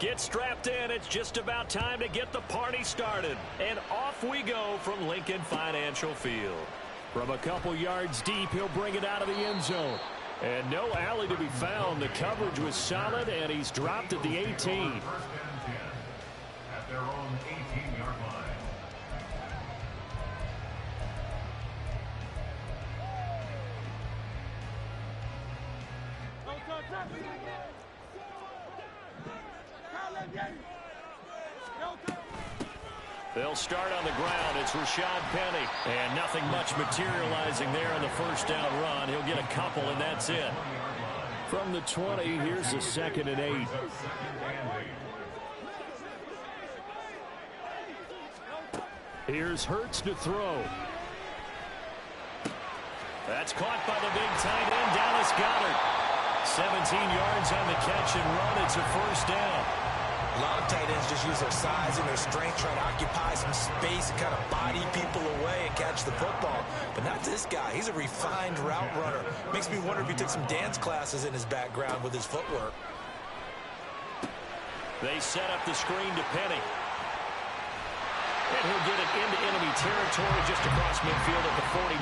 Get strapped in. It's just about time to get the party started. And off we go from Lincoln Financial Field. From a couple yards deep, he'll bring it out of the end zone. And no alley to be found. The coverage was solid, and he's dropped at the 18. First and 10 at their own 18-yard line. They'll start on the ground. It's Rashad Penny. And nothing much materializing there on the first down run. He'll get a couple, and that's it. From the 20, here's a 2nd and 8. Here's Hurts to throw. That's caught by the big tight end, Dallas Goedert. 17 yards on the catch and run. It's a first down. A lot of tight ends just use their size and their strength, trying to occupy some space and kind of body people away and catch the football. But not this guy. He's a refined route runner. Makes me wonder if he took some dance classes in his background with his footwork. They set up the screen to Penny. And he'll get it into enemy territory just across midfield at the 49.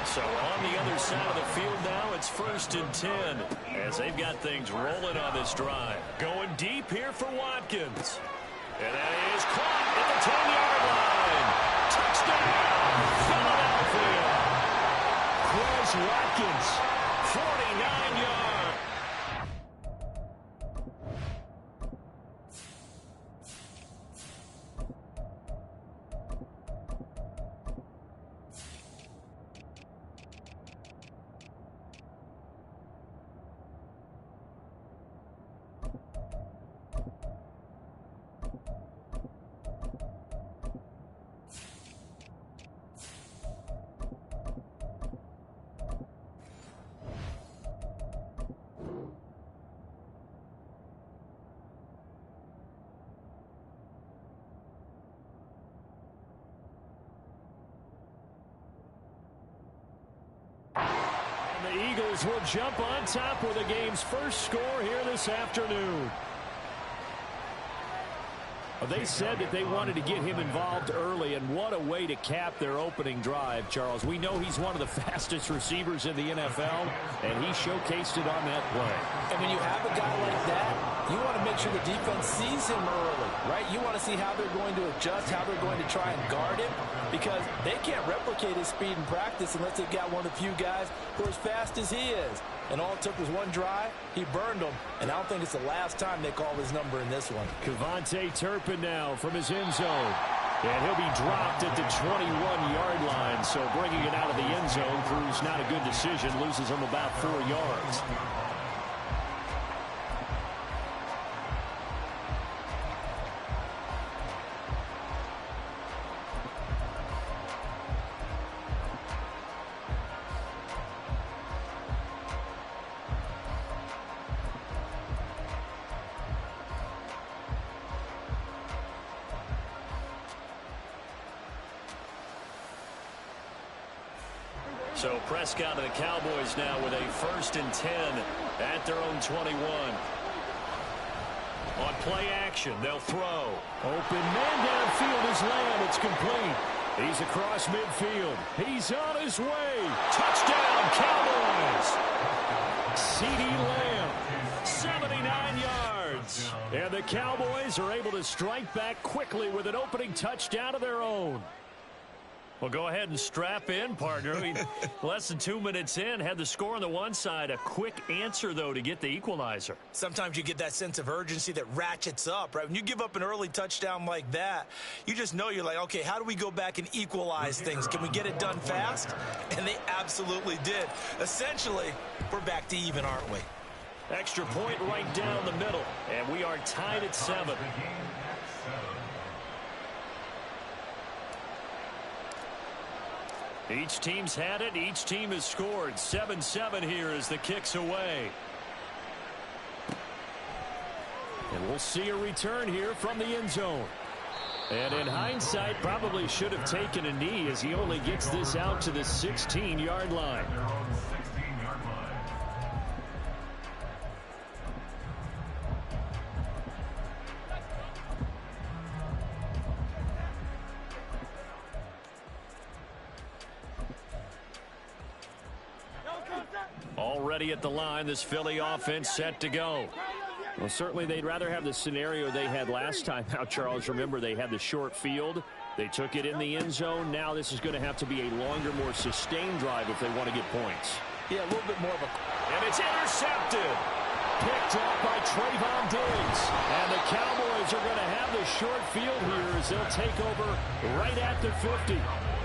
So on the other side of the field now, it's 1st and 10 as they've got things rolling on this drive. Going deep here for Watkins. And that is caught at the 10-yard line. Touchdown, Philadelphia. Chris Watkins, 49 yards. The Eagles will jump on top with the game's first score here this afternoon. They said that they wanted to get him involved early, and what a way to cap their opening drive, Charles. We know he's one of the fastest receivers in the NFL, and he showcased it on that play. And when you have a guy like that, you want to make sure the defense sees him early, right? You want to see how they're going to adjust, how they're going to try and guard him, because they can't replicate his speed in practice unless they've got one of the few guys who are as fast as he is. And all it took was one drive. He burned them, and I don't think it's the last time they call his number in this one. Kevontae Turpin now from his end zone. And he'll be dropped at the 21-yard line. So bringing it out of the end zone proves not a good decision. Loses him about 4 yards. So Prescott and the Cowboys now with a 1st and 10 at their own 21. On play action, they'll throw. Open man downfield is Lamb. It's complete. He's across midfield. He's on his way. Touchdown, Cowboys. CeeDee Lamb, 79 yards. And the Cowboys are able to strike back quickly with an opening touchdown of their own. Well, go ahead and strap in, partner. Less than 2 minutes in, had the score on the one side. A quick answer, though, to get the equalizer. Sometimes you get that sense of urgency that ratchets up, right? When you give up an early touchdown like that, you just know you're like, okay, how do we go back and equalize things? Can we get it done fast? And they absolutely did. Essentially, we're back to even, aren't we? Extra point right down the middle, and we are tied at 7. Each team's had it. Each team has scored. 7-7 here as the kick's away. And we'll see a return here from the end zone. And in hindsight, probably should have taken a knee as he only gets this out to the 16-yard line. ready at the line. This Philly offense set to go. Well, certainly they'd rather have the scenario they had last time out, Charles. Remember, they had the short field. They took it in the end zone. Now this is going to have to be a longer, more sustained drive if they want to get points. Yeah, a little bit more of a... And it's intercepted. Picked off by Trayvon Diggs. And the Cowboys are going to have the short field here as they'll take over right at the 50.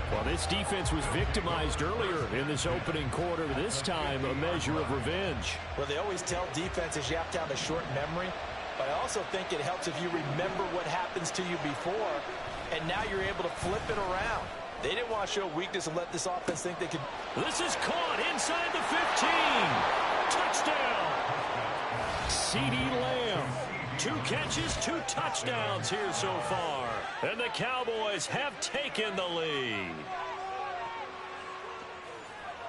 Well, this defense was victimized earlier in this opening quarter. This time, a measure of revenge. Well, they always tell defenses you have to have a short memory. But I also think it helps if you remember what happens to you before, and now you're able to flip it around. They didn't want to show weakness and let this offense think they could. This is caught inside the 15. Touchdown. CeeDee Lamb. 2 catches, 2 touchdowns here so far. And the Cowboys have taken the lead.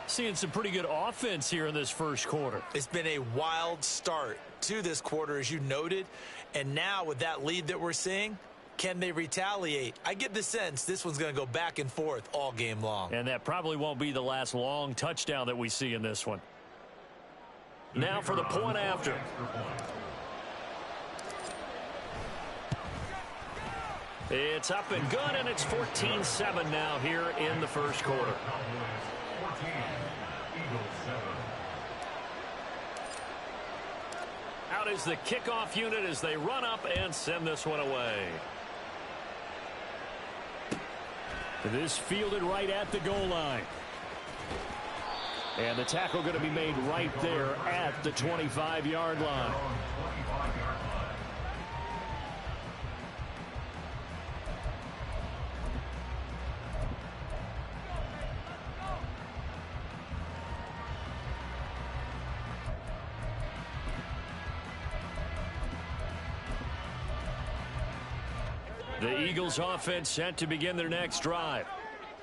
Seeing some pretty good offense here in this first quarter. It's been a wild start to this quarter, as you noted. And now with that lead that we're seeing, can they retaliate? I get the sense this one's going to go back and forth all game long. And that probably won't be the last long touchdown that we see in this one. Now for the point after. It's up and good, and it's 14-7 now here in the first quarter. Out is the kickoff unit as they run up and send this one away. This fielded right at the goal line. And the tackle going to be made right there at the 25-yard line. The Eagles offense set to begin their next drive.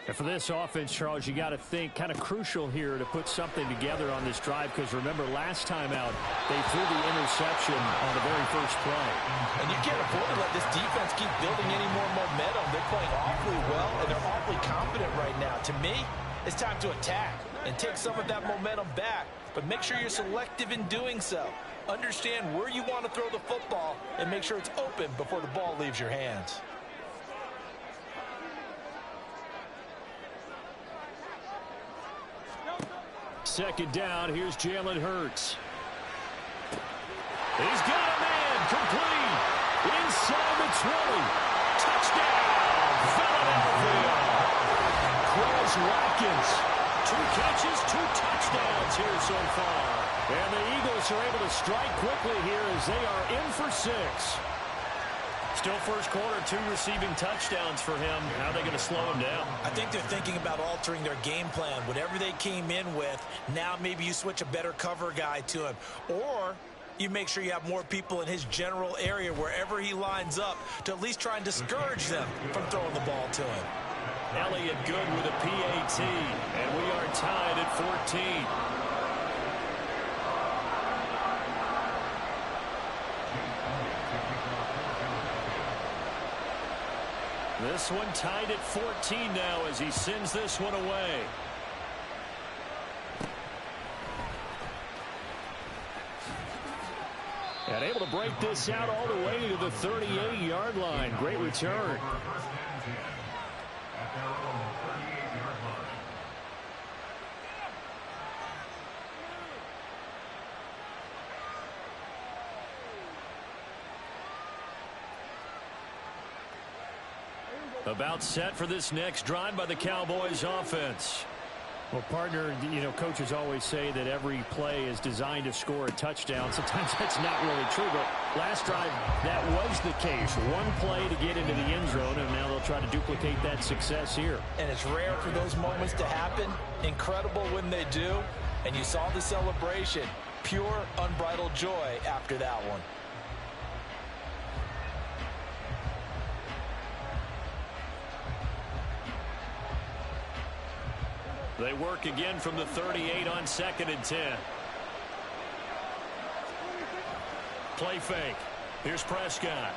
And for this offense, Charles, you got to think kind of crucial here to put something together on this drive, because remember last time out they threw the interception on the very first play. And you can't afford to let this defense keep building any more momentum. They're playing awfully well, and they're awfully confident right now. To me, it's time to attack and take some of that momentum back, but make sure you're selective in doing so. Understand where you want to throw the football and make sure it's open before the ball leaves your hands. Second down, here's Jalen Hurts. He's got a man, complete, inside the 20. Touchdown, Philadelphia. Quez Watkins, 2 catches, 2 touchdowns here so far. And the Eagles are able to strike quickly here as they are in for 6. Still first quarter, 2 receiving touchdowns for him. How are they going to slow him down? I think they're thinking about altering their game plan. Whatever they came in with, now maybe you switch a better cover guy to him. Or you make sure you have more people in his general area wherever he lines up to at least try and discourage them from throwing the ball to him. Elliott good with a PAT, and we are tied at 14. This one tied at 14 now as he sends this one away. And able to break this out all the way to the 38-yard line. Great return. About set for this next drive by the Cowboys offense. Well, partner, you know, coaches always say that every play is designed to score a touchdown. Sometimes that's not really true, but last drive, that was the case. One play to get into the end zone, and now they'll try to duplicate that success here. And it's rare for those moments to happen. Incredible when they do. And you saw the celebration. Pure, unbridled joy after that one. They work again from the 38 on 2nd and 10. Play fake. Here's Prescott.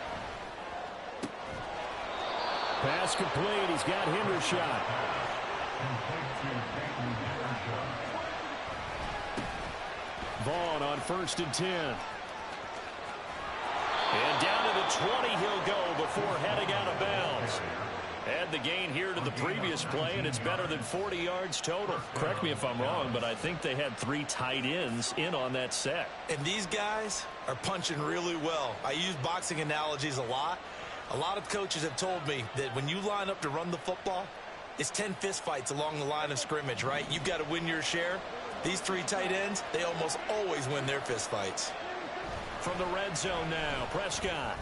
Pass complete. He's got Hendershot. Vaughn on 1st and 10. And down to the 20 he'll go before heading out of bounds. Add the gain here to the previous play, and it's better than 40 yards total. Correct me if I'm wrong, but I think they had 3 tight ends in on that set. And these guys are punching really well. I use boxing analogies a lot. A lot of coaches have told me that when you line up to run the football, it's 10 fistfights along the line of scrimmage, right? You've got to win your share. These 3 tight ends, they almost always win their fistfights. From the red zone now, Prescott.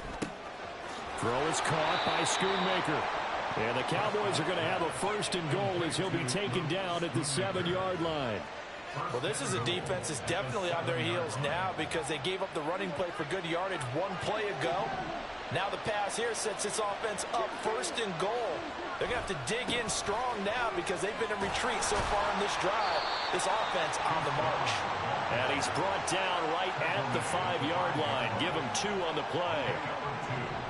Throw is caught by Schoonmaker. And the Cowboys are going to have a 1st and goal as he'll be taken down at the 7-yard line. Well, this is a defense that's definitely on their heels now because they gave up the running play for good yardage 1 play ago. Now the pass here sets this offense up 1st and goal. They're going to have to dig in strong now because they've been in retreat so far in this drive. This offense on the march. And he's brought down right at the 5-yard line. Give him 2 on the play.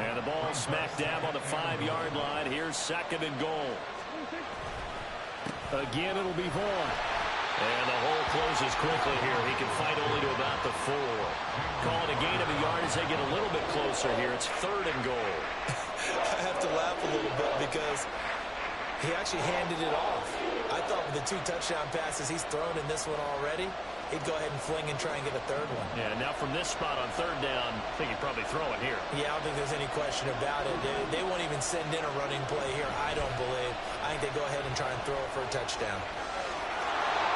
And the ball smack dab on the 5-yard line. Here's 2nd and goal. Again, it'll be Vaughn. And the hole closes quickly here. He can fight only to about the 4. Call it a gain of a yard as they get a little bit closer here. It's 3rd and goal. I have to laugh a little bit because he actually handed it off. I thought with the 2 touchdown passes he's thrown in this one already, he'd go ahead and fling and try and get a 3rd one. Yeah, now from this spot on 3rd down, I think he'd probably throw it here. Yeah, I don't think there's any question about it. They won't even send in a running play here, I don't believe. I think they go ahead and try and throw it for a touchdown.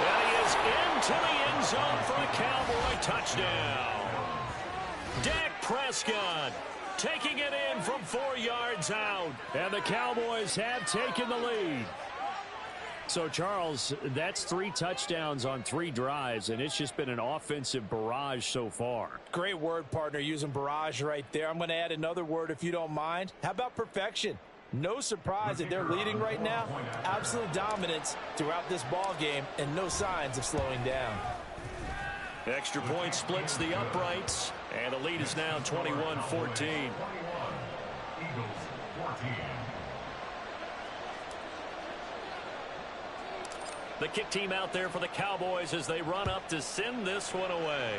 And he is into the end zone for a Cowboy touchdown. Dak Prescott taking it in from 4 yards out. And the Cowboys have taken the lead. So, Charles, that's 3 touchdowns on 3 drives, and it's just been an offensive barrage so far. Great word, partner, using barrage right there. I'm going to add another word if you don't mind. How about perfection? No surprise that they're leading right now. Absolute dominance throughout this ball game and no signs of slowing down. Extra point splits the uprights, and the lead is now 21-14. The kick team out there for the Cowboys as they run up to send this one away.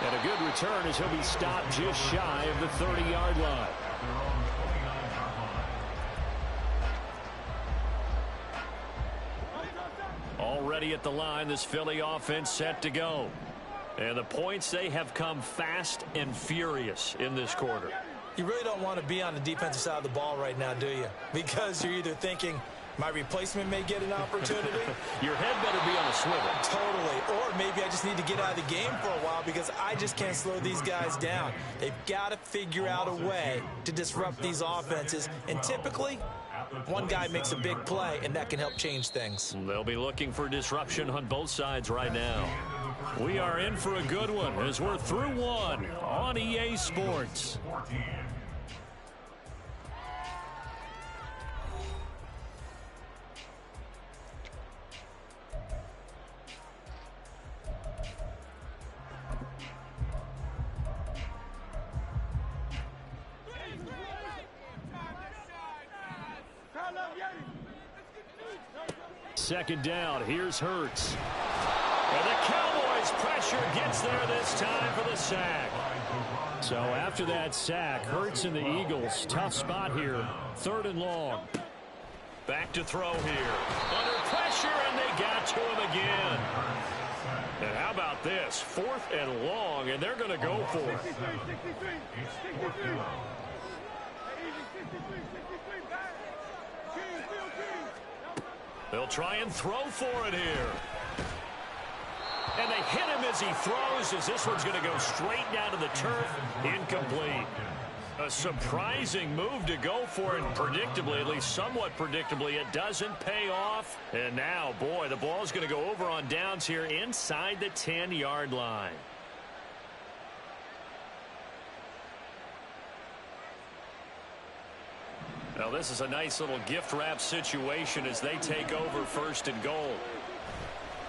And a good return as he'll be stopped just shy of the 30-yard line. Already at the line, this Philly offense set to go. And the points, they have come fast and furious in this quarter. You really don't want to be on the defensive side of the ball right now, do you? Because you're either thinking, my replacement may get an opportunity. Your head better be on a swivel. Totally. Or maybe I just need to get out of the game for a while because I just can't slow these guys down. They've got to figure out a way to disrupt these offenses. And typically, one guy makes a big play, and that can help change things. They'll be looking for disruption on both sides right now. We are in for a good one as we're through one on EA Sports. Second down, here's Hurts. And the Cowboys pressure gets there this time for the sack. So after that sack, Hurts and the Eagles, tough spot here. 3rd and long. Back to throw here. Under pressure, and they got to him again. And how about this? 4th and long, and they're going to go for it. They'll try and throw for it here. And they hit him as he throws, as this one's going to go straight down to the turf. Incomplete. A surprising move to go for it, and predictably, at least somewhat predictably, it doesn't pay off. And now, boy, the ball's going to go over on downs here inside the 10-yard line. Now, this is a nice little gift wrap situation as they take over 1st and goal.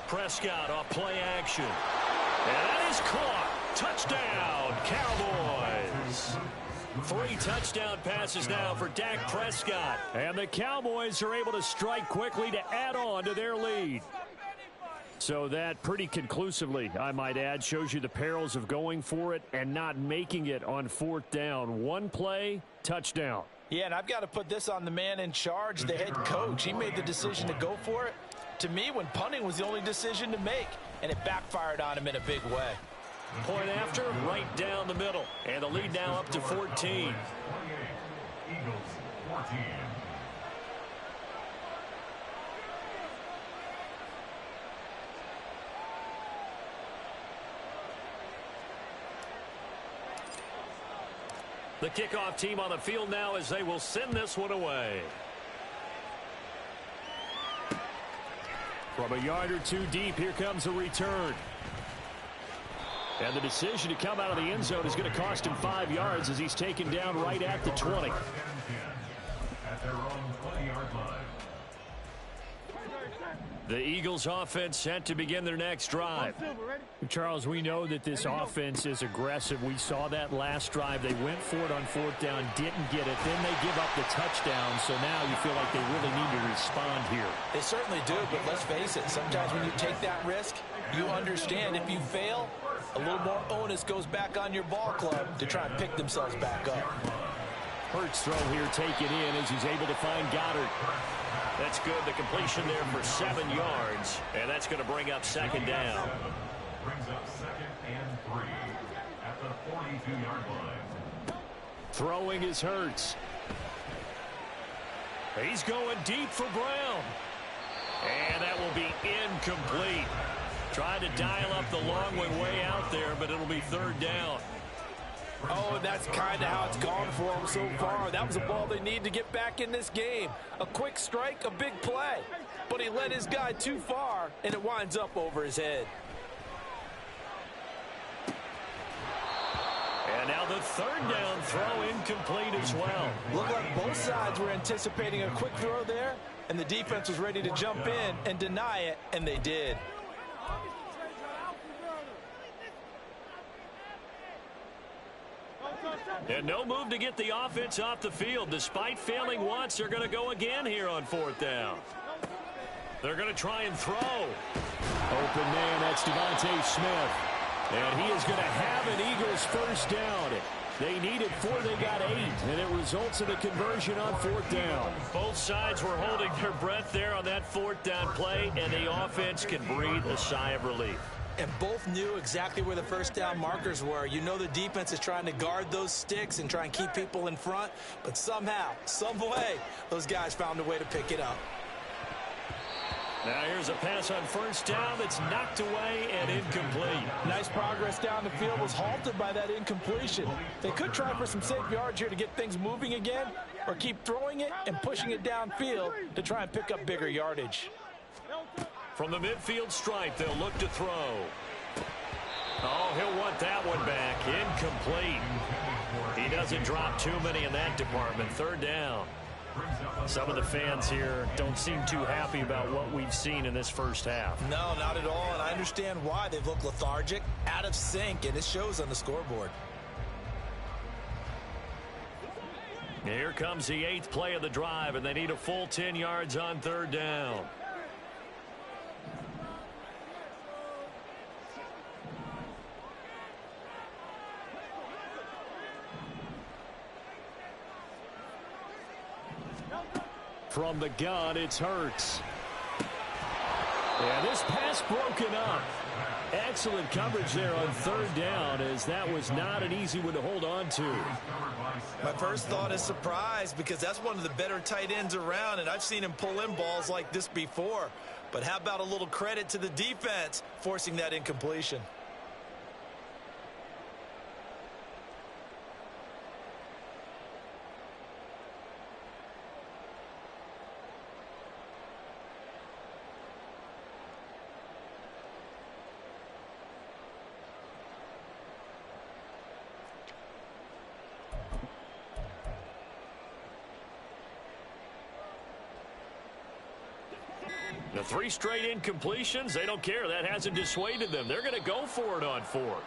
Prescott off play action. And that is caught. Touchdown, Cowboys. 3 touchdown passes now for Dak Prescott. And the Cowboys are able to strike quickly to add on to their lead. So that pretty conclusively, I might add, shows you the perils of going for it and not making it on 4th down. One play, touchdown. Yeah, and I've got to put this on the man in charge, the head coach. He made the decision to go for it. To me, when punting was the only decision to make, and it backfired on him in a big way. Point after, right down the middle. And the lead now up to 14. 28, Eagles 14. The kickoff team on the field now as they will send this one away. From a yard or two deep, here comes a return. And the decision to come out of the end zone is going to cost him 5 yards as he's taken down right at the 20. At their own 20-yard line. The Eagles offense set to begin their next drive. Charles, we know that this offense is aggressive. We saw that last drive. They went for it on 4th down, didn't get it. Then they give up the touchdown. So now you feel like they really need to respond here. They certainly do, but let's face it. Sometimes when you take that risk, you understand if you fail, a little more onus goes back on your ball club to try and pick themselves back up. Hurts throw here taken in as he's able to find Goddard. That's good. The completion there for 7 yards. And that's going to bring up 2nd down. Brings up 2nd and 3 at the 42-yard line. Throwing is Hurts. He's going deep for Brown. And that will be incomplete. Tried to dial up the long one way out there, but it'll be 3rd down. Oh, and that's kind of how it's gone for them so far. That was a ball they need to get back in this game. A quick strike, a big play. But he led his guy too far, and it winds up over his head. And now the 3rd down throw incomplete as well. Looked like both sides were anticipating a quick throw there, and the defense was ready to jump in and deny it, and they did. And no move to get the offense off the field. Despite failing once, they're going to go again here on 4th down. They're going to try and throw. Open man, that's Devontae Smith. And he is going to have an Eagles 1st down. They needed 4, they got 8. And it results in a conversion on 4th down. Both sides were holding their breath there on that 4th down play, and the offense can breathe a sigh of relief. And both knew exactly where the 1st down markers were. You know the defense is trying to guard those sticks and try and keep people in front. But somehow, some way, those guys found a way to pick it up. Now here's a pass on 1st down that's knocked away and incomplete. Nice progress down the field was halted by that incompletion. They could try for some safe yards here to get things moving again, or keep throwing it and pushing it downfield to try and pick up bigger yardage. From the midfield stripe, they'll look to throw. Oh, he'll want that one back. Incomplete. He doesn't drop too many in that department. 3rd down. Some of the fans here don't seem too happy about what we've seen in this 1st half. No, not at all, and I understand why. They've looked lethargic, out of sync, and it shows on the scoreboard. Here comes the 8th play of the drive, and they need a full 10 yards on 3rd down. From the gun, it's Hurts. And this pass broken up. Excellent coverage there on 3rd down, as that was not an easy one to hold on to. My first thought is surprise, because that's one of the better tight ends around, and I've seen him pull in balls like this before. But how about a little credit to the defense forcing that incompletion? The 3 straight incompletions, they don't care. That hasn't dissuaded them. They're going to go for it on 4th.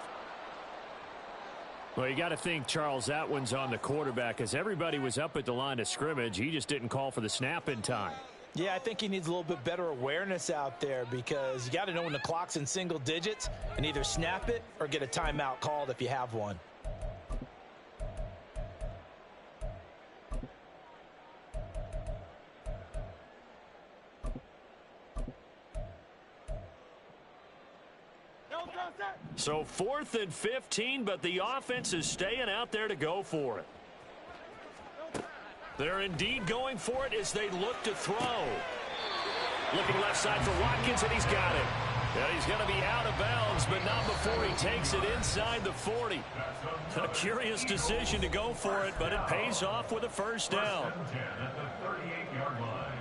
Well, you got to think, Charles, that one's on the quarterback as everybody was up at the line of scrimmage. He just didn't call for the snap in time. Yeah, I think he needs a little bit better awareness out there because you got to know when the clock's in single digits and either snap it or get a timeout called if you have one. So 4th and 15, but the offense is staying out there to go for it. They're indeed going for it as they look to throw. Looking left side for Watkins, and he's got it. And he's going to be out of bounds, but not before he takes it inside the 40. A curious decision to go for it, but it pays off with a first down. At the 38-yard line.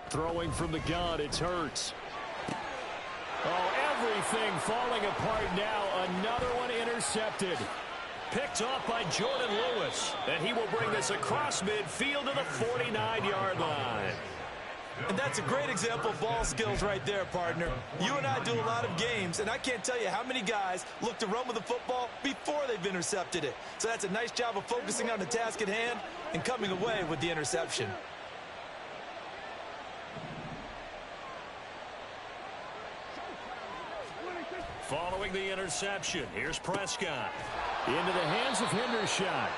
Throwing from the gun, it's Hurts. Oh, everything falling apart now. Another one intercepted. Picked off by Jordan Lewis. And he will bring this across midfield to the 49-yard line. And that's a great example of ball skills right there, partner. You and I do a lot of games, and I can't tell you how many guys look to run with the football before they've intercepted it. So that's a nice job of focusing on the task at hand and coming away with the interception. Following the interception, here's Prescott. Into the hands of Hendershot.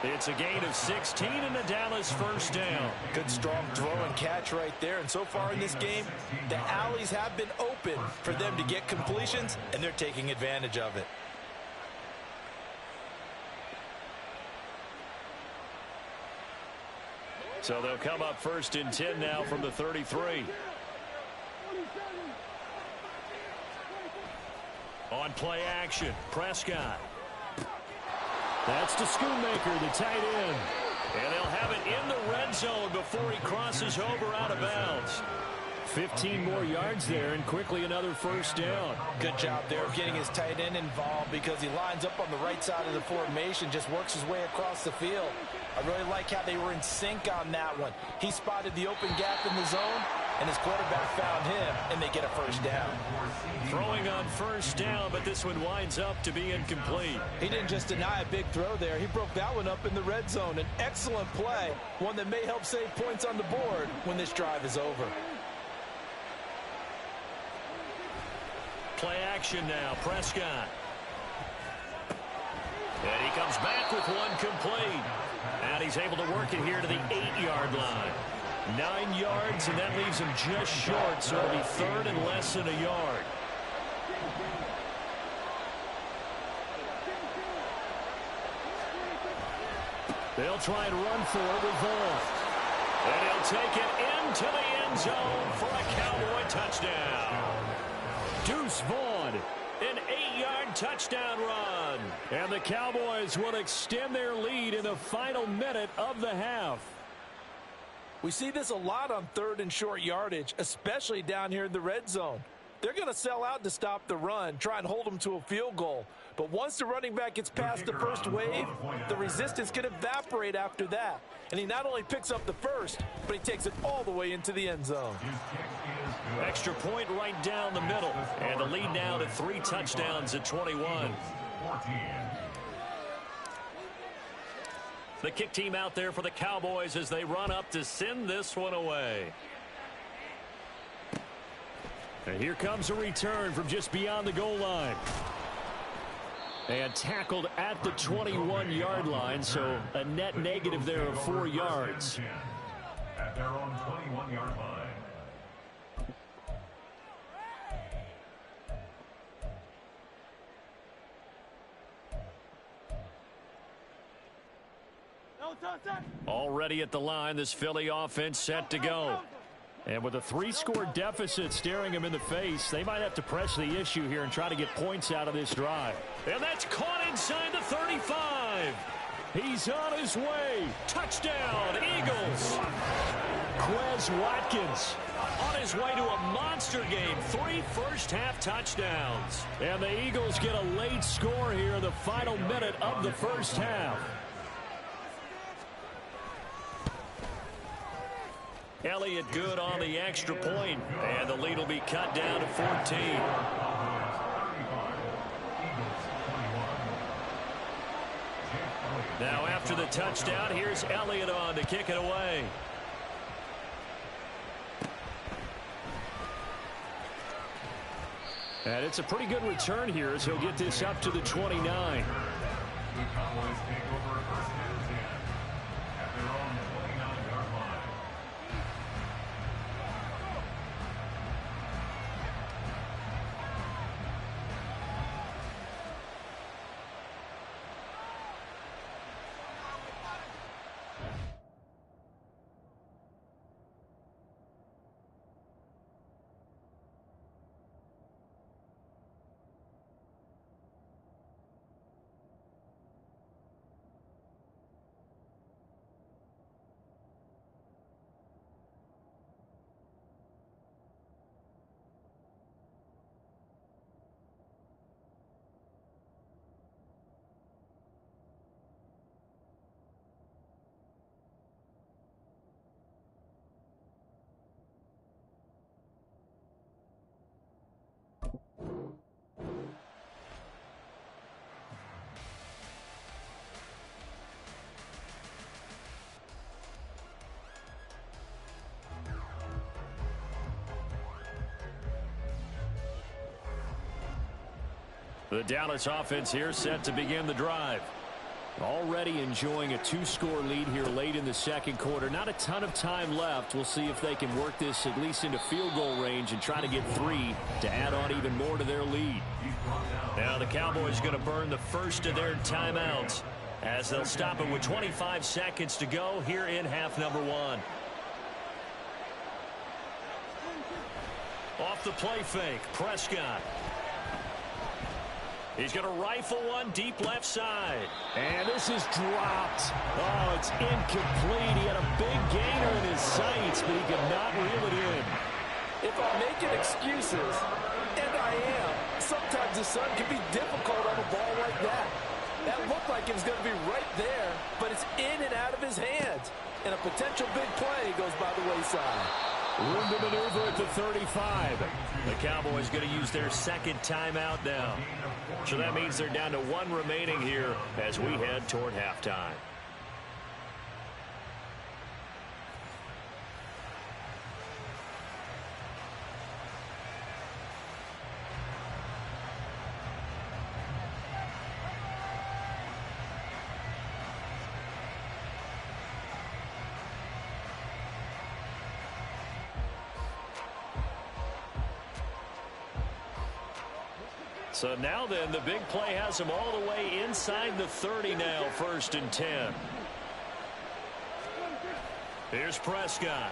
It's a gain of 16 and a Dallas first down. Good strong throw and catch right there. And so far in this game, the alleys have been open for them to get completions, and they're taking advantage of it. So they'll come up 1st and 10 now from the 33. On play action, Prescott. That's to Schoonmaker, the tight end. And they'll have it in the red zone before he crosses over out of bounds. 15 more yards there, and quickly another first down. Good job there of getting his tight end involved because he lines up on the right side of the formation, just works his way across the field. I really like how they were in sync on that one. He spotted the open gap in the zone, and his quarterback found him, and they get a first down. Throwing on first down, but this one winds up to be incomplete. He didn't just deny a big throw there. He broke that one up in the red zone. An excellent play, one that may help save points on the board when this drive is over. Play action now, Prescott. And he comes back with one complete. And he's able to work it here to the 8-yard line. 9 yards, and that leaves him just short, so it'll be 3rd and less than a yard. They'll try and run for it with Vaughn. And he'll take it into the end zone for a Cowboy touchdown. Deuce Vaughn, an 8-yard touchdown run. And the Cowboys will extend their lead in the final minute of the half. We see this a lot on 3rd and short yardage, especially down here in the red zone. They're going to sell out to stop the run, try and hold them to a field goal. But once the running back gets past the first wave, the resistance can evaporate after that. And he not only picks up the first, but he takes it all the way into the end zone. Extra point right down the middle. And the lead now to 3 touchdowns at 21. The kick team out there for the Cowboys as they run up to send this one away. And here comes a return from just beyond the goal line. And tackled at the 21-yard line, so a net negative there of 4 yards. At their own 21-yard line. Already at the line, this Philly offense set to go. And with a 3-score deficit staring them in the face, they might have to press the issue here and try to get points out of this drive. And that's caught inside the 35. He's on his way. Touchdown, Eagles. Quez Watkins on his way to a monster game. 3 first-half touchdowns. And the Eagles get a late score here in the final minute of the first half. Elliott good on the extra point, and the lead will be cut down to 14. Now after the touchdown, here's Elliott on to kick it away. And it's a pretty good return here as he'll get this up to the 29. The Cowboys take over first and 10 at their own 29-yard line. The Dallas offense here set to begin the drive. Already enjoying a 2-score lead here late in the second quarter. Not a ton of time left. We'll see if they can work this at least into field goal range and try to get 3 to add on even more to their lead. Now the Cowboys going to burn the first of their timeouts as they'll stop it with 25 seconds to go here in half number 1. Off the play fake, Prescott. He's going to rifle one deep left side. And this is dropped. Oh, it's incomplete. He had a big gainer in his sights, but he could not reel it in. If I'm making excuses, and I am, sometimes the sun can be difficult on a ball like that. That looked like it was going to be right there, but it's in and out of his hands. And a potential big play goes by the wayside. Room to maneuver at the 35. The Cowboys going to use their second timeout now. So that means they're down to 1 remaining here as we head toward halftime. So now then, the big play has him all the way inside the 30 now, 1st and 10. Here's Prescott.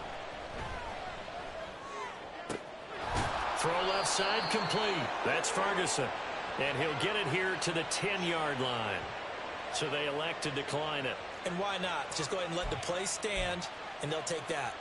Throw left side complete. That's Ferguson. And he'll get it here to the 10-yard line. So they elect to decline it. And why not? Just go ahead and let the play stand, and they'll take that.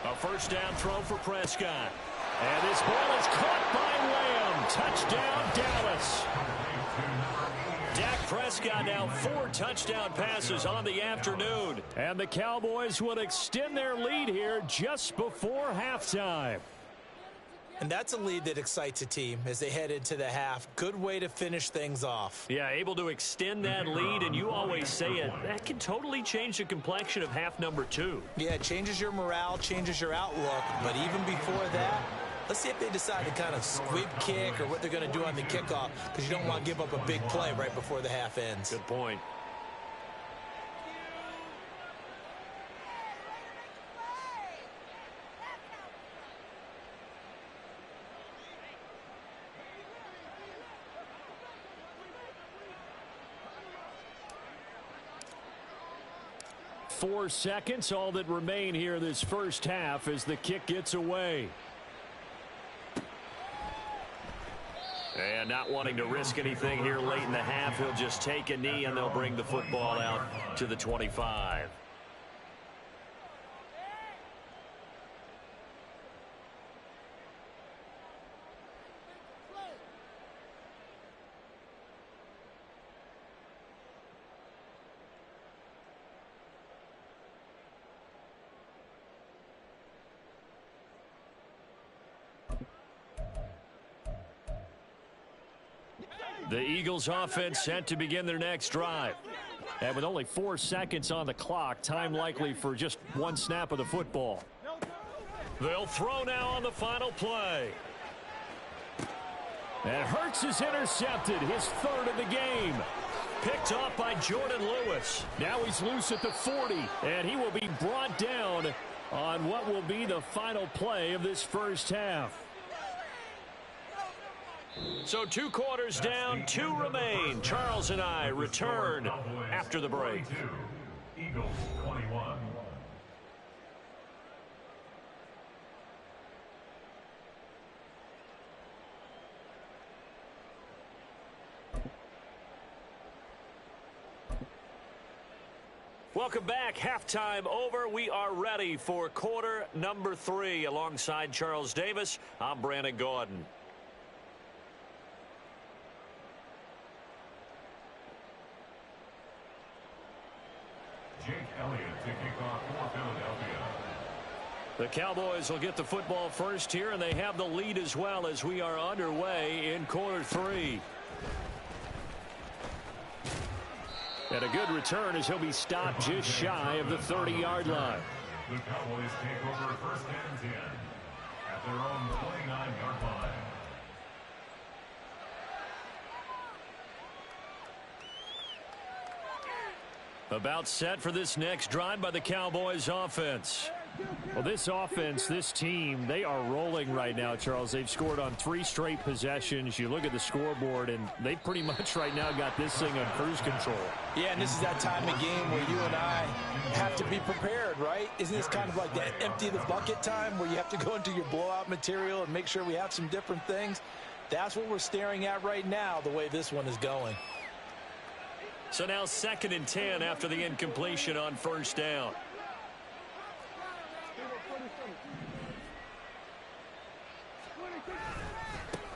A first down throw for Prescott. And this ball is caught by Lamb. Touchdown, Dallas. Dak Prescott now 4 touchdown passes on the afternoon. And the Cowboys will extend their lead here just before halftime. And that's a lead that excites a team as they head into the half. Good way to finish things off. Yeah, able to extend that lead, and you always say it, that can totally change the complexion of half number 2. Yeah, it changes your morale, changes your outlook. But even before that, let's see if they decide to kind of squib kick or what they're going to do on the kickoff, because you don't want to give up a big play right before the half ends. Good point. 4 seconds, all that remain here this first half as the kick gets away. And not wanting to risk anything here late in the half, he'll just take a knee and they'll bring the football out to the 25. The Eagles offense set to begin their next drive. And with only 4 seconds on the clock, time likely for just one snap of the football. They'll throw now on the final play. And Hurts is intercepted, his third of the game. Picked off by Jordan Lewis. Now he's loose at the 40, and he will be brought down on what will be the final play of this first half. So 2 quarters down, 2 remain. Charles and I return after the break. Eagles 21. Welcome back. Halftime over. We are ready for quarter number 3. Alongside Charles Davis, I'm Brandon Gordon. Jake Elliott to kick off for Philadelphia. The Cowboys will get the football first here, and they have the lead as well as we are underway in quarter 3. And a good return as he'll be stopped just shy of the 30-yard line. The Cowboys take over first and 10 at their own 29-yard line. About set for this next drive by the Cowboys offense. Well, this offense, this team, they are rolling right now, Charles. They've scored on 3 straight possessions. You look at the scoreboard, and they pretty much right now got this thing on cruise control. Yeah, and this is that time of game where you and I have to be prepared, right? Isn't this kind of like that empty the bucket time where you have to go into your blowout material and make sure we have some different things? That's what we're staring at right now, the way this one is going. So now 2nd and 10 after the incompletion on first down.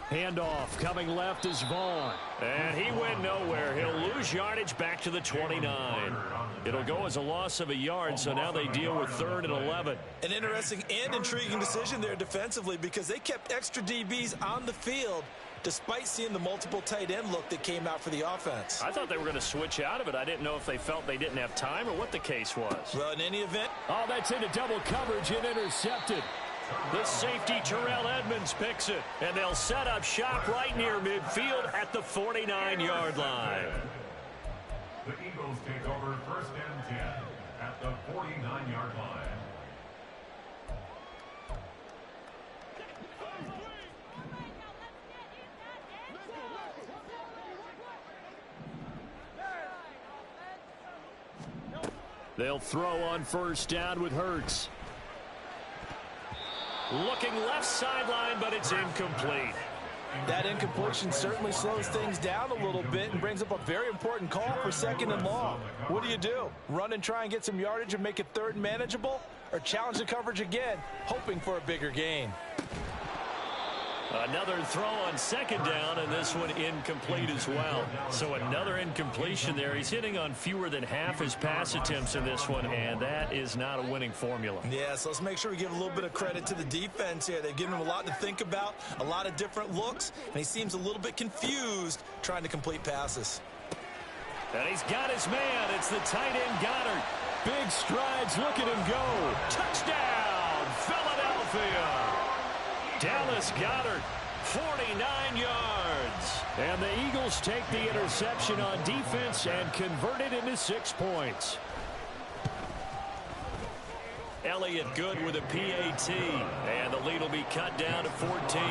Handoff coming left is Vaughn. And he went nowhere. He'll lose yardage back to the 29. It'll go as a loss of a yard, so now they deal with 3rd and 11. An interesting and intriguing decision there defensively because they kept extra DBs on the field despite seeing the multiple tight end look that came out for the offense. I thought they were going to switch out of it. I didn't know if they felt they didn't have time or what the case was. Well, in any event. Oh, that's into double coverage and intercepted. The safety, Terrell Edmonds, picks it. And they'll set up shop right near midfield at the 49-yard line. The Eagles take over first and 10 at the 49-yard line. They'll throw on first down with Hurts. Looking left sideline, but it's incomplete. That incompletion certainly slows things down a little bit and brings up a very important call for 2nd and long. What do? Run and try and get some yardage and make it 3rd and manageable? Or challenge the coverage again, hoping for a bigger gain? Another throw on 2nd down, and this one incomplete as well. So another incompletion there. He's hitting on fewer than half his pass attempts in this one, and that is not a winning formula. Yeah, so let's make sure we give a little bit of credit to the defense here. They've given him a lot to think about, a lot of different looks, and he seems a little bit confused trying to complete passes. And he's got his man. It's the tight end Goddard. Big strides. Look at him go. Touchdown, Philadelphia. Dallas Goedert, 49 yards. And the Eagles take the interception on defense and convert it into 6 points. Elliott good with a PAT. And the lead will be cut down to 14.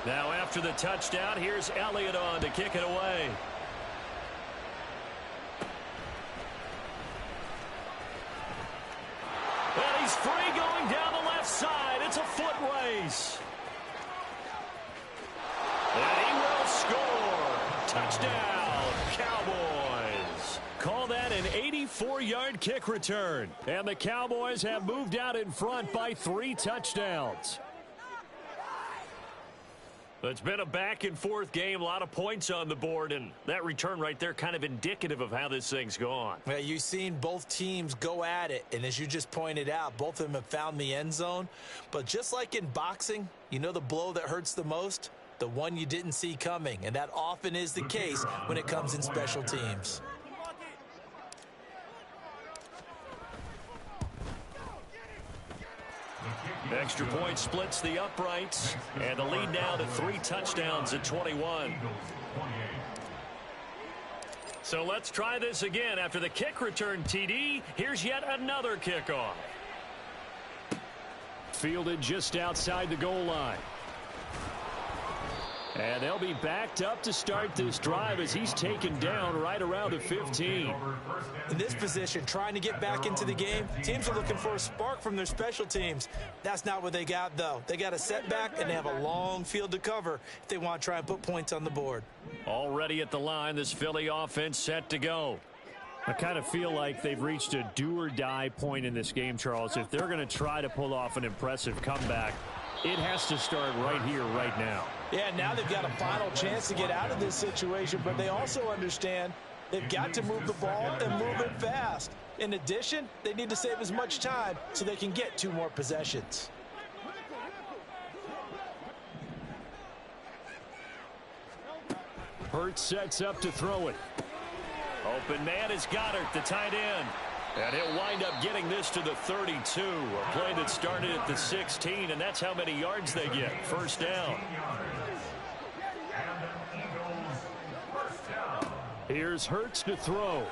Now after the touchdown, here's Elliott on to kick it away. And he's free going down the left side. It's a foot race. And he will score. Touchdown, Cowboys. Call that an 84-yard kick return. And the Cowboys have moved out in front by 3 touchdowns. It's been a back-and-forth game, a lot of points on the board, and that return right there kind of indicative of how this thing's gone. Well, you've seen both teams go at it, and as you just pointed out, both of them have found the end zone. But just like in boxing, you know the blow that hurts the most? The one you didn't see coming, and that often is the case when it comes in special teams. Extra point splits the uprights, and the lead now to 3 touchdowns at 21. So let's try this again. After the kick return TD, here's yet another kickoff. Fielded just outside the goal line. And they'll be backed up to start this drive as he's taken down right around the 15. In this position, trying to get back into the game, teams are looking for a spark from their special teams. That's not what they got, though. They got a setback, and they have a long field to cover if they want to try and put points on the board. Already at the line, this Philly offense set to go. I kind of feel like they've reached a do-or-die point in this game, Charles. If they're going to try to pull off an impressive comeback, it has to start right here, right now. Yeah, now they've got a final chance to get out of this situation, but they also understand they've got to move the ball and move it fast. In addition, they need to save as much time so they can get 2 more possessions. Hurts sets up to throw it. Open man is Goddard, the tight end. And he'll wind up getting this to the 32. A play that started at the 16, and that's how many yards they get. First down. Here's Hurts to throw.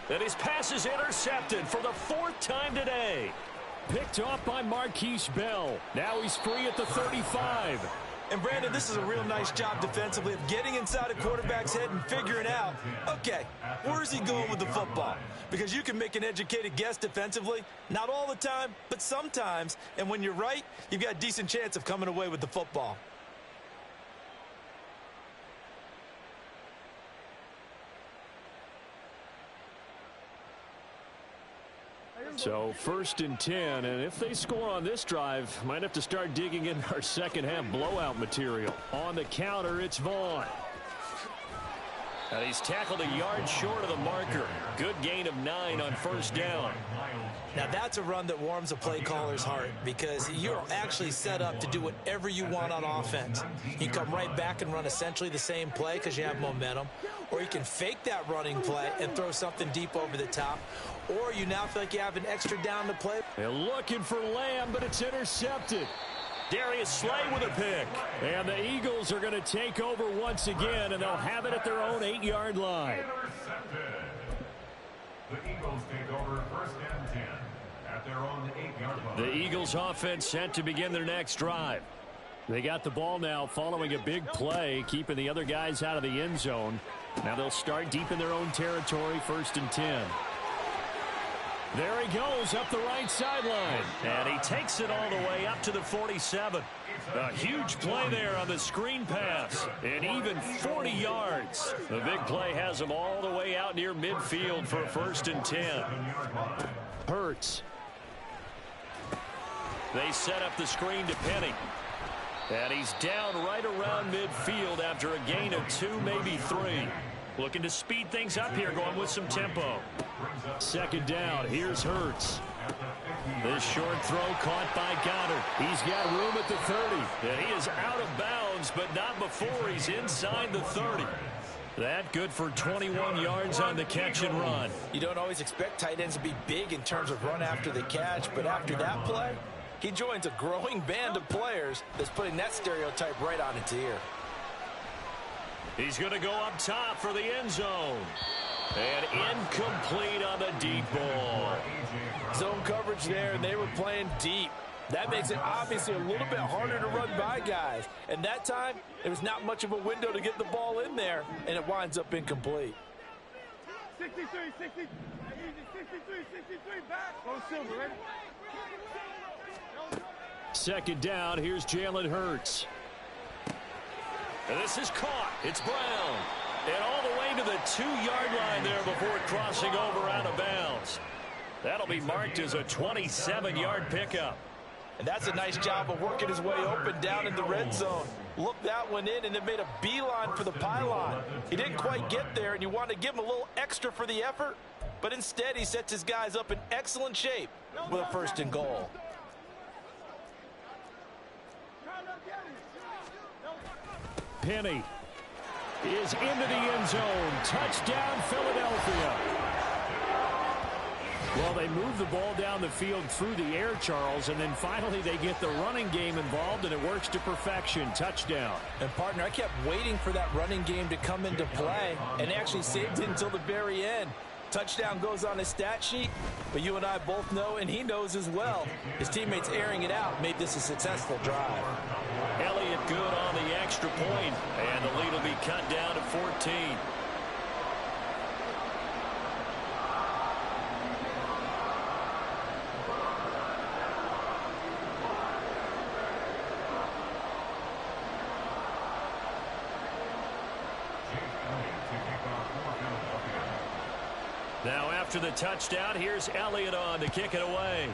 And his pass is intercepted for the 4th time today. Picked off by Marquise Bell. Now he's free at the 35. And, Brandon, this is a real nice job defensively of getting inside a quarterback's head and figuring out, okay, where's he going with the football? Because you can make an educated guess defensively, not all the time, but sometimes. And when you're right, you've got a decent chance of coming away with the football. So 1st and 10, and if they score on this drive, might have to start digging in our second half blowout material. On the counter, it's Vaughn. And he's tackled a yard short of the marker. Good gain of 9 on 1st down. Now that's a run that warms a play caller's heart because you're actually set up to do whatever you want on offense. You can come right back and run essentially the same play because you have momentum, or you can fake that running play and throw something deep over the top, or you now feel like you have an extra down to play. They're looking for Lamb, but it's intercepted. Darius Slay with a pick. And the Eagles are going to take over once again, and they'll have it at their own 8-yard line. Intercepted. The Eagles take over 1st and 10 at their own 8-yard line. The Eagles offense set to begin their next drive. They got the ball now following a big play, keeping the other guys out of the end zone. Now they'll start deep in their own territory, 1st and 10. There he goes up the right sideline. And he takes it all the way up to the 47. A huge play there on the screen pass. And even 40 yards. The big play has him all the way out near midfield for a 1st and 10. Hurts. They set up the screen to Penny. And he's down right around midfield after a gain of 2, maybe 3. Looking to speed things up here, going with some tempo. 2nd down, here's Hurts. This short throw caught by Goddard. He's got room at the 30. And he is out of bounds, but not before he's inside the 30. That good for 21 yards on the catch and run. You don't always expect tight ends to be big in terms of run after the catch, but after that play, he joins a growing band of players that's putting that stereotype right on its ear. He's going to go up top for the end zone. And incomplete on the deep ball. Zone coverage there, and they were playing deep. That makes it obviously a little bit harder to run by guys. And that time, there was not much of a window to get the ball in there, and it winds up incomplete. 63, 63, 63, back. Go Silver, ready? Second down, here's Jalen Hurts. And this is caught. It's Brown. And all the way to the 2-yard line there before crossing over out of bounds. That'll be marked as a 27-yard pickup. And that's a nice job of working his way open down in the red zone. Looked that one in and then made a beeline for the pylon. He didn't quite get there, and you want to give him a little extra for the effort. But instead, he sets his guys up in excellent shape with a 1st and goal. Penny is into the end zone. Touchdown, Philadelphia. Well, they move the ball down the field through the air, Charles, and then finally they get the running game involved, and it works to perfection. Touchdown. And, partner, I kept waiting for that running game to come into play, and they actually saved it until the very end. Touchdown goes on his stat sheet, but you and I both know, and he knows as well, his teammates airing it out made this a successful drive. Elliott good on the extra point, and the lead will be cut down to 14. Now after the touchdown, here's Elliott on to kick it away.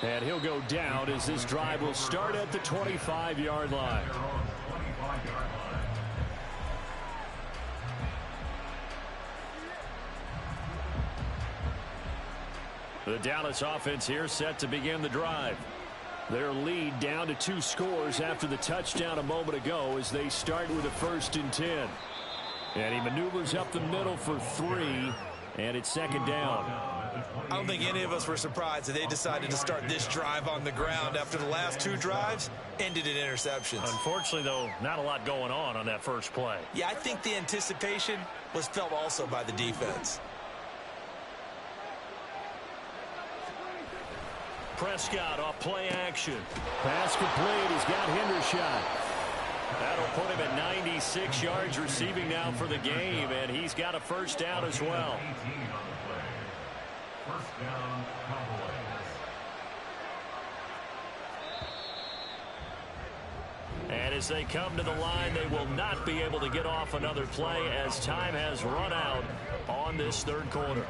And he'll go down as this drive will start at the 25-yard line. The Dallas offense here set to begin the drive. Their lead down to 2 scores after the touchdown a moment ago as they start with a 1st and 10. And he maneuvers up the middle for 3, and it's 2nd down. I don't think any of us were surprised that they decided to start this drive on the ground after the last 2 drives ended in interceptions. Unfortunately, though, not a lot going on that first play. Yeah, I think the anticipation was felt also by the defense. Prescott off play action. Pass complete. He's got Hendershot. That'll put him at 96 yards receiving now for the game, and he's got a 1st down as well. 1st down, Cowboys. And as they come to the line, they will not be able to get off another play as time has run out on this 3rd quarter.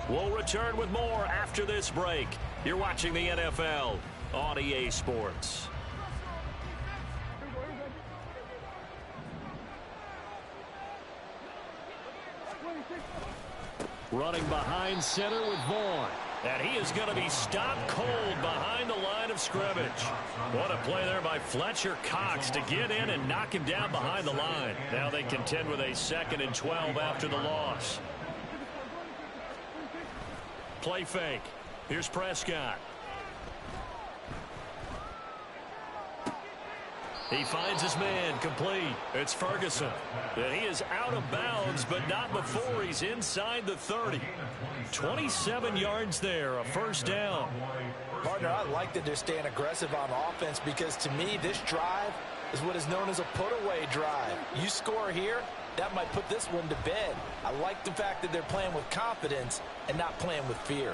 We'll return with more after this break. You're watching the NFL on EA Sports. Running behind center with Vaughn. And he is going to be stopped cold behind the line of scrimmage. What a play there by Fletcher Cox to get in and knock him down behind the line. Now they contend with a 2nd and 12 after the loss. Play fake. Here's Prescott. He finds his man complete. It's Ferguson. And he is out of bounds, but not before he's inside the 30. 27 yards there, a 1st down. Partner, I like that they're staying aggressive on offense because to me, this drive is what is known as a put-away drive. You score here, that might put this one to bed. I like the fact that they're playing with confidence and not playing with fear.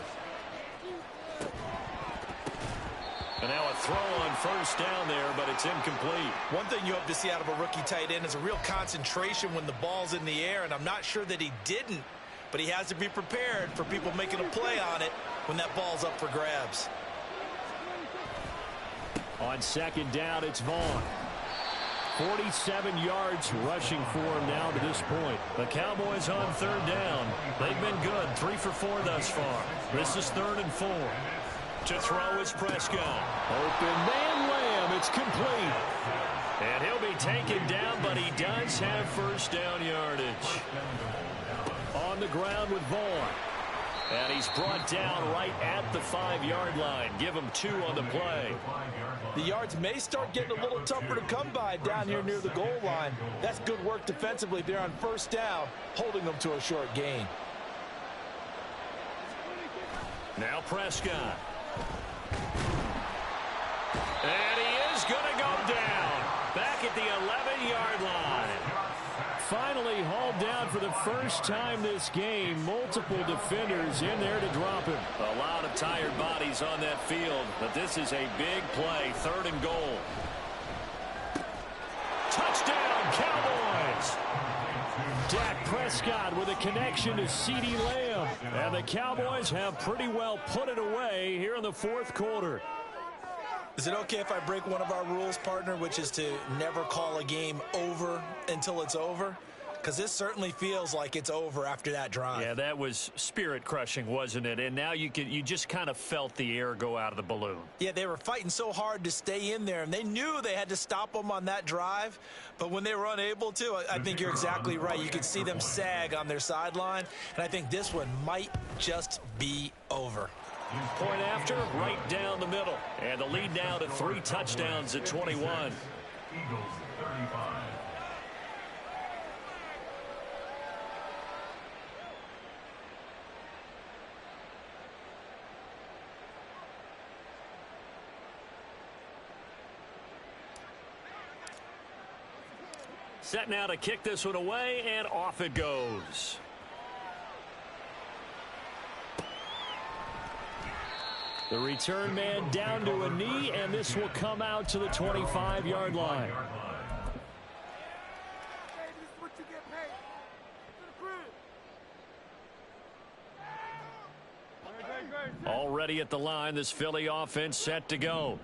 And now a throw on 1st down there, but it's incomplete. One thing you hope to see out of a rookie tight end is a real concentration when the ball's in the air, and I'm not sure that he didn't, but he has to be prepared for people making a play on it when that ball's up for grabs. On 2nd down, it's Vaughn. 47 yards rushing for him now to this point. The Cowboys on 3rd down. They've been good, 3 for 4 thus far. This is 3rd and 4. To throw is Prescott. Open man Lamb. It's complete. And he'll be taken down, but he does have 1st down yardage. On the ground with Vaughn. And he's brought down right at the 5-yard line. Give him 2 on the play. The yards may start getting a little tougher to come by down here near the goal line. That's good work defensively there on 1st down, holding them to a short gain. Now Prescott. And he is going to go down. Back at the 11-yard line. Finally hauled down for the first time this game. Multiple defenders in there to drop him. A lot of tired bodies on that field, but this is a big play. 3rd and goal. Touchdown, Cowboys! Dak Prescott with a connection to CeeDee Lamb. And the Cowboys have pretty well put it away here in the 4th quarter. Is it okay if I break one of our rules, partner, which is to never call a game over until it's over? Because this certainly feels like it's over after that drive. Yeah, that was spirit-crushing, wasn't it? And now you just kind of felt the air go out of the balloon. Yeah, they were fighting so hard to stay in there, and they knew they had to stop them on that drive. But when they were unable to, I think you're exactly right. You could see them sag on their sideline, and I think this one might just be over. Point after, right down the middle. And the lead now to 3 touchdowns at 21. Eagles 35. Set now to kick this one away, and off it goes. The return man down to a knee, and this will come out to the 25-yard line. Already at the line, this Philly offense set to go.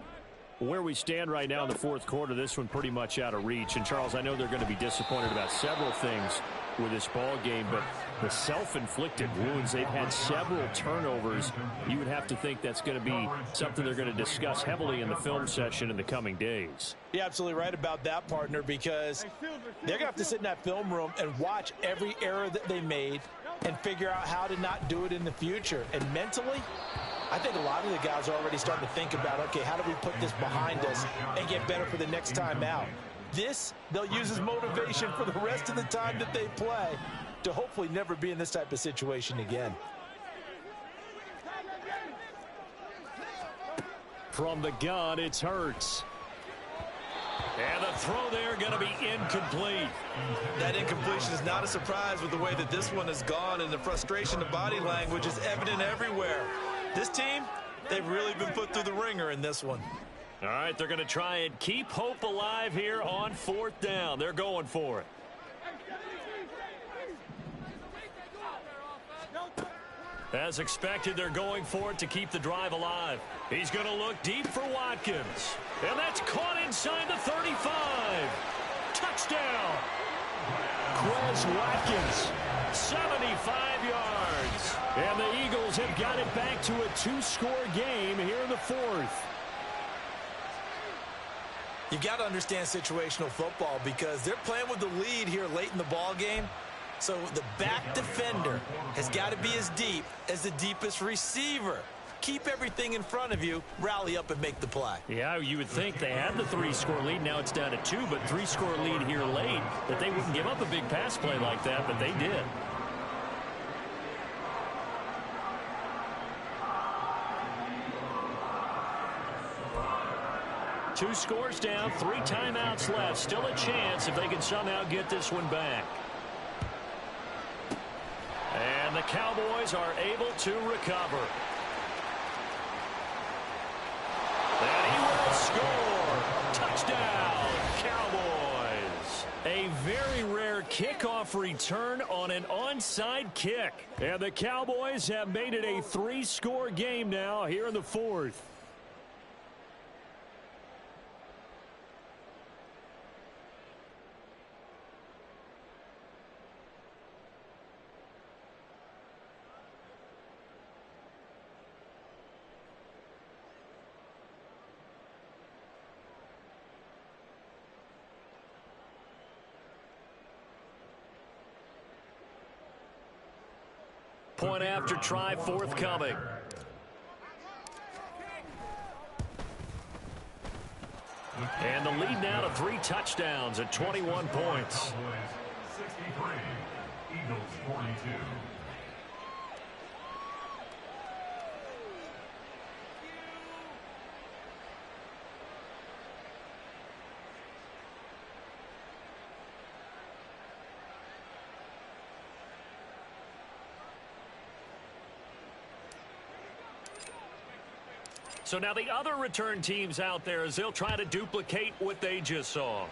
Where we stand right now in the 4th quarter, this one pretty much out of reach. And, Charles, I know they're going to be disappointed about several things with this ball game, but the self-inflicted wounds, they've had several turnovers. You would have to think that's going to be something they're going to discuss heavily in the film session in the coming days. You're absolutely right about that, partner, because they're going to have to sit in that film room and watch every error that they made and figure out how to not do it in the future. And mentally, I think a lot of the guys are already starting to think about, okay, how do we put this behind us and get better for the next time out? This, they'll use as motivation for the rest of the time that they play to hopefully never be in this type of situation again. From the gun, it's Hurts. And the throw there going to be incomplete. That incompletion is not a surprise with the way that this one has gone, and the frustration of body language is evident everywhere. This team, they've really been put through the ringer in this one. All right, they're going to try and keep hope alive here on 4th down. They're going for it. As expected, they're going for it to keep the drive alive. He's going to look deep for Watkins. And that's caught inside the 35. Touchdown. Quez Watkins, 75 yards. And the Eagles have got it back to a 2-score game here in the 4th. You've got to understand situational football because they're playing with the lead here late in the ball game. So the back defender has got to be as deep as the deepest receiver. Keep everything in front of you, rally up and make the play. Yeah, you would think they had the 3-score lead. Now it's down to 2, but 3-score lead here late, that they wouldn't give up a big pass play like that, but they did. Two scores down, 3 timeouts left. Still a chance if they can somehow get this one back. And the Cowboys are able to recover. And he will score. Touchdown, Cowboys. A very rare kickoff return on an onside kick. And the Cowboys have made it a 3-score game now here in the 4th. Point after try forthcoming. And the lead now to 3 touchdowns at 21 points. 63, Eagles 42. So now the other return teams out there as they'll try to duplicate what they just saw.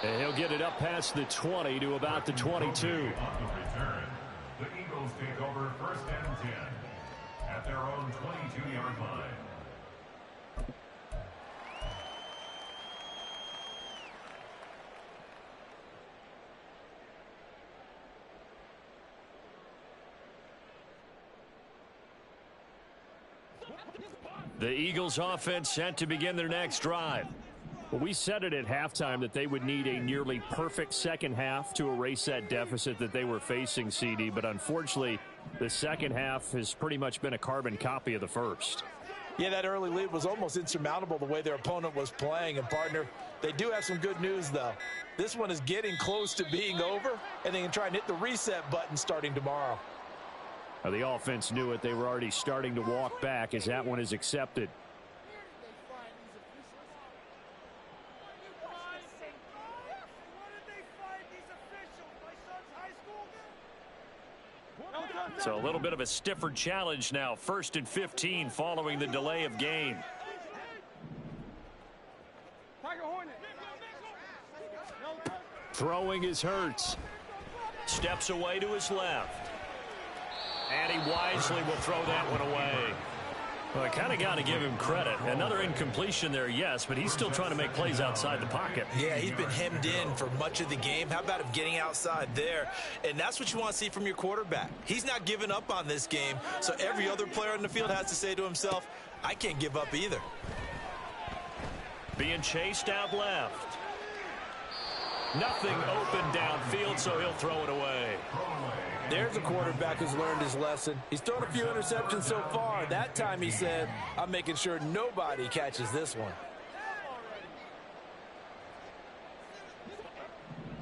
And he'll get it up past the 20 to about the 22. The Eagles take over 1st and 10 at their own 22-yard line. The Eagles offense set to begin their next drive. Well, we said it at halftime that they would need a nearly perfect second half to erase that deficit that they were facing, CD. But unfortunately, the second half has pretty much been a carbon copy of the first. Yeah, that early lead was almost insurmountable the way their opponent was playing. And, partner, they do have some good news, though. This one is getting close to being over, and they can try and hit the reset button starting tomorrow. Now, the offense knew it. They were already starting to walk back as that one is accepted. So a little bit of a stiffer challenge now. 1st and 15 following the delay of game. Throwing is Hurts. Steps away to his left. And he wisely will throw that one away. Well, I kind of got to give him credit. Another incompletion there, yes, but he's still trying to make plays outside the pocket. Yeah, he's been hemmed in for much of the game. How about him getting outside there? And that's what you want to see from your quarterback. He's not giving up on this game, so every other player on the field has to say to himself, I can't give up either. Being chased out left. Nothing open downfield, so he'll throw it away. There's a quarterback who's learned his lesson. He's thrown a few interceptions so far. That time he said, I'm making sure nobody catches this one.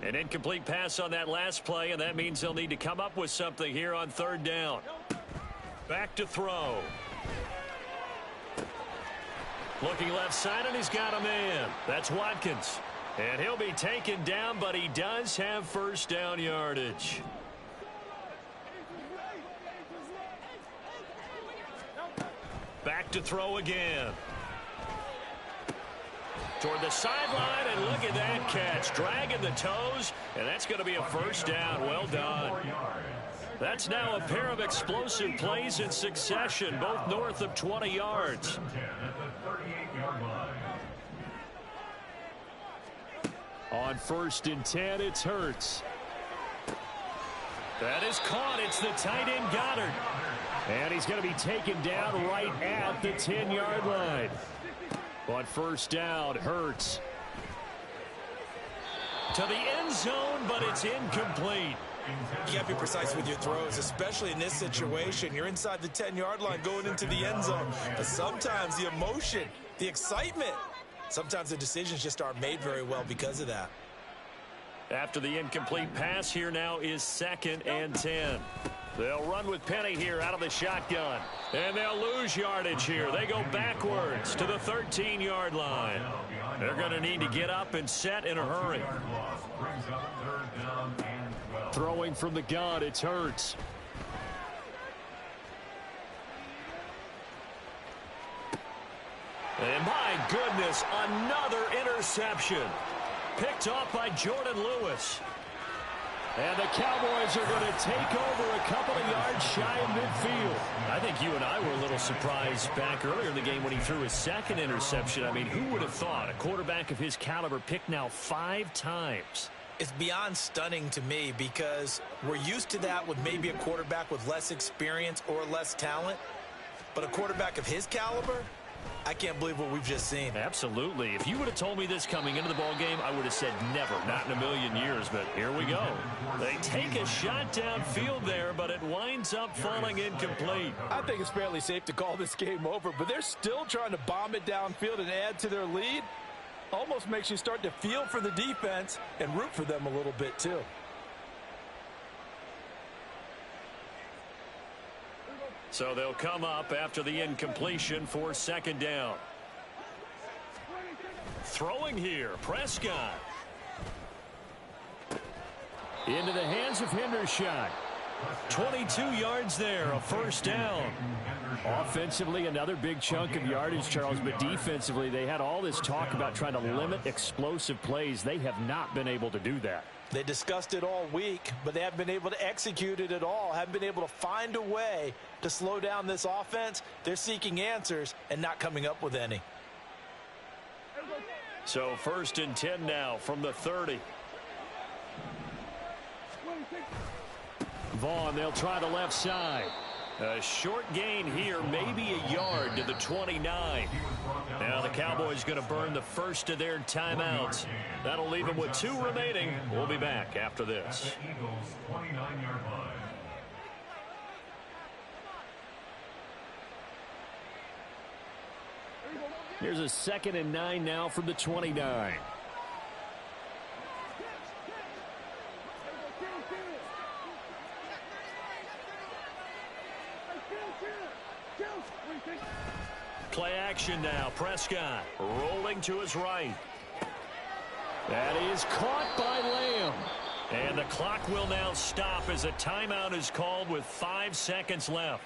An incomplete pass on that last play, and that means they'll need to come up with something here on 3rd down. Back to throw. Looking left side, and he's got a man. That's Watkins. And he'll be taken down, but he does have 1st down yardage. Back to throw again. Toward the sideline, and look at that catch. Dragging the toes, and that's going to be a 1st down. Well done. That's now a pair of explosive plays in succession, both north of 20 yards. On 1st and 10, it's Hurts. That is caught. It's the tight end Goddard. And he's going to be taken down right at the 10-yard line. On 1st down, Hurts. To the end zone, but it's incomplete. You got to be precise with your throws, especially in this situation. You're inside the 10-yard line going into the end zone. But sometimes the emotion, the excitement, sometimes the decisions just aren't made very well because of that. After the incomplete pass, here now is 2nd and 10. They'll run with Penny here out of the shotgun. And they'll lose yardage here. They go backwards to the 13-yard line. They're going to need to get up and set in a hurry. Throwing from the gun, it's Hurts. And my goodness, another interception. Picked off by Jordan Lewis. And the Cowboys are going to take over a couple of yards shy of midfield. I think you and I were a little surprised back earlier in the game when he threw his 2nd interception. I mean, who would have thought a quarterback of his caliber picked now 5 times? It's beyond stunning to me because we're used to that with maybe a quarterback with less experience or less talent. But a quarterback of his caliber, I can't believe what we've just seen. Absolutely. If you would have told me this coming into the ball game, I would have said never, not in a million years. But here we go. They take a shot downfield there, but it winds up falling incomplete. I think it's fairly safe to call this game over, but they're still trying to bomb it downfield and add to their lead. Almost makes you start to feel for the defense and root for them a little bit too. So they'll come up after the incompletion for 2nd down. Throwing here, Prescott. Into the hands of Hendershot. 22 yards there, a first down. Offensively, another big chunk of yardage, Charles, but defensively, they had all this talk about trying to limit explosive plays. They have not been able to do that. They discussed it all week, but they haven't been able to execute it at all, haven't been able to find a way to slow down this offense. They're seeking answers and not coming up with any. So 1st and 10 now from the 30. Vaughn, they'll try the left side. A short gain here, maybe a yard to the 29. Now the Cowboys going to burn the first of their timeouts. That'll leave them with 2 remaining. We'll be back after this. Eagles 29-yard line. Here's a 2nd and 9 now from the 29. Play action now. Prescott rolling to his right. That is caught by Lamb. And the clock will now stop as a timeout is called with 5 seconds left.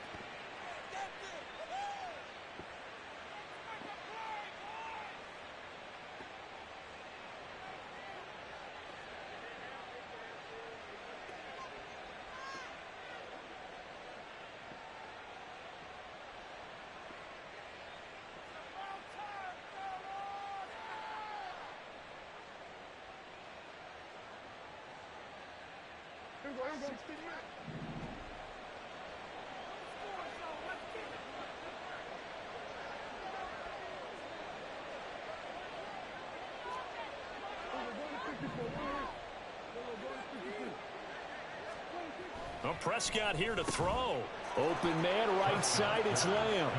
Well, Prescott here to throw. Open man, right side, it's Lamb.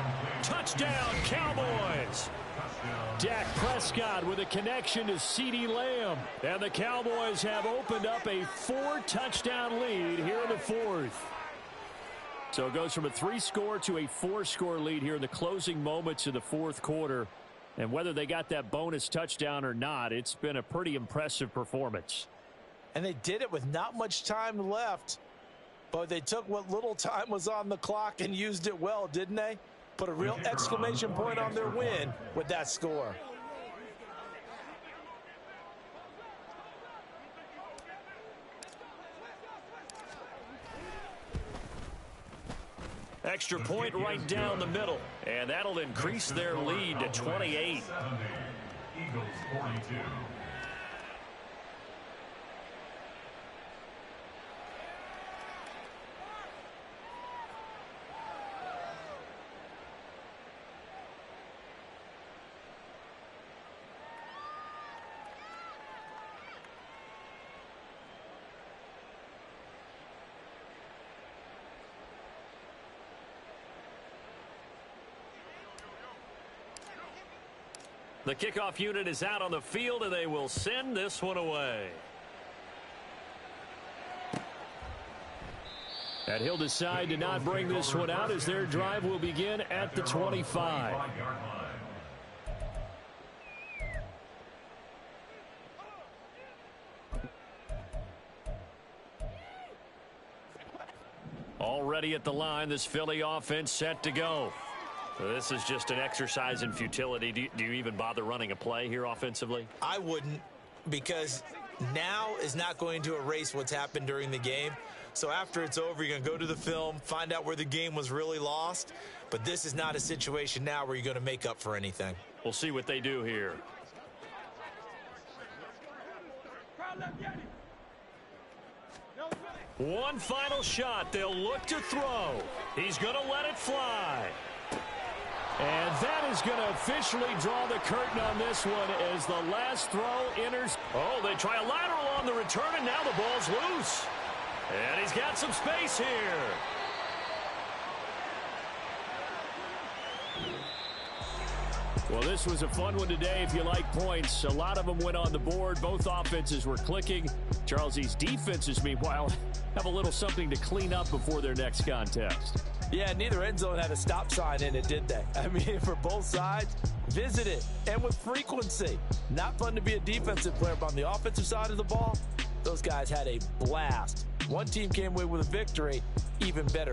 Touchdown, Cowboys. Dak Prescott with a connection to CeeDee Lamb. And the Cowboys have opened up a 4-touchdown lead here in the 4th. So it goes from a 3-score to a 4-score lead here in the closing moments of the 4th quarter. And whether they got that bonus touchdown or not, it's been a pretty impressive performance. And they did it with not much time left. But they took what little time was on the clock and used it well, didn't they? Put a real exclamation point on their win with that score. Extra point right down the middle. And that'll increase their lead to 28. Eagles 42. The kickoff unit is out on the field, and they will send this one away. And he'll decide to not bring this one out as their drive will begin at the 25. Already at the line, this Philly offense set to go. This is just an exercise in futility. Do you even bother running a play here offensively? I wouldn't, because now is not going to erase what's happened during the game. So after it's over, you're going to go to the film, find out where the game was really lost. But this is not a situation now where you're going to make up for anything. We'll see what they do here. One final shot. They'll look to throw. He's going to let it fly. And that is going to officially draw the curtain on this one as the last throw enters. Oh, they try a lateral on the return, and now the ball's loose. And he's got some space here. Well, this was a fun one today if you like points. A lot of them went on the board. Both offenses were clicking. Charles, these defenses, meanwhile, have a little something to clean up before their next contest. Yeah, neither end zone had a stop sign in it, did they? I mean, for both sides, visit it, and with frequency. Not fun to be a defensive player, but on the offensive side of the ball, those guys had a blast One team came away with a victory, even better.